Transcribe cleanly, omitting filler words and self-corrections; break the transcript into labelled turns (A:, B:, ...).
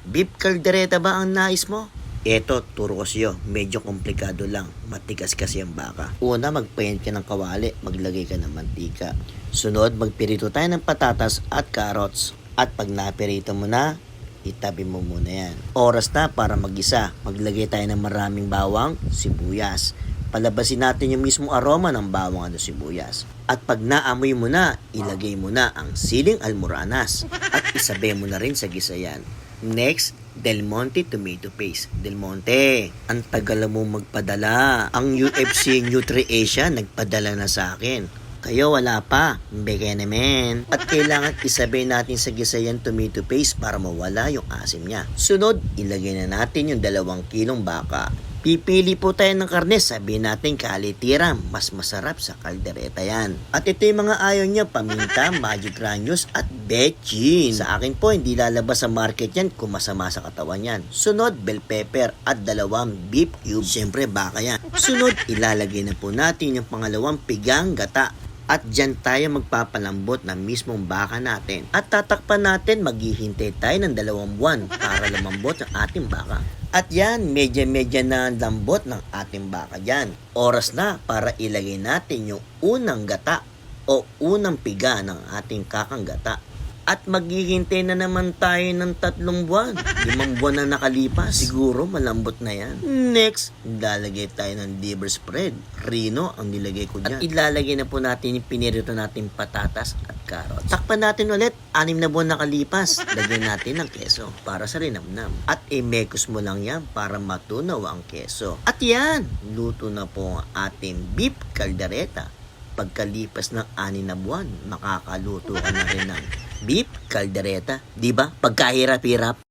A: Beef caldereta ba ang nais mo? Eto, turo ko sa'yo. Medyo komplikado lang. Matigas kasi ang baka. Una, magpainit ka ng kawali. Maglagay ka ng mantika. Sunod, magpirito tayo ng patatas at carrots. At pag napirito mo na, itabi mo muna yan. Oras na para magisa. Maglagay tayo ng maraming bawang, sibuyas. Palabasin natin yung mismong aroma ng bawang at sibuyas. At pag naamoy mo na, ilagay mo na ang siling almoranas. At isabay mo na rin sa gisa yan. Next, Del Monte tomato paste. Del Monte, ang tagal mo magpadala. Ang UFC NutriAsia nagpadala na sa akin. Kayo wala pa. Bigay naman. At kailangan isabay natin sa gisa yan tomato paste para mawala yung asim niya. Sunod, ilagay na natin yung 2 kilong baka. Pipili po tayo ng karne, sabihin natin kalitiran, mas masarap sa kaldereta yan. At ito yung mga ayaw niya, paminta, magic granules at bechin. Sa akin po, hindi lalabas sa market yan kung masama sa katawan yan. Sunod, bell pepper at 2 beef cube. Siyempre, baka yan. Sunod, ilalagay na po natin yung pangalawang pigang gata. At dyan tayo magpapalambot ng mismong baka natin. At tatakpan natin, maghihintay tayo ng 2 buwan para lumambot ang ating baka. At yan, medya-medya na lambot ng ating baka dyan. Oras na para ilagay natin yung unang gata o unang piga ng ating kakang gata. At maghihintay na naman tayo ng 3 buwan. 5 buwan na nakalipas. Siguro malambot na yan. Next, ilalagay tayo ng liver spread. Rino ang nilagay ko dyan. At ilalagay na po natin yung pinirito natin patatas at carrots. Takpan natin ulit. 6 na buwan nakalipas. Lagyan natin ng keso para sa rinamnam. At imekos mo lang yan para matunaw ang keso. At yan, luto na po ang ating beef caldereta. Pagkalipas ng 6 na buwan, makakaluto ka na rin ng beef caldereta. Diba? Pagkahirap-hirap.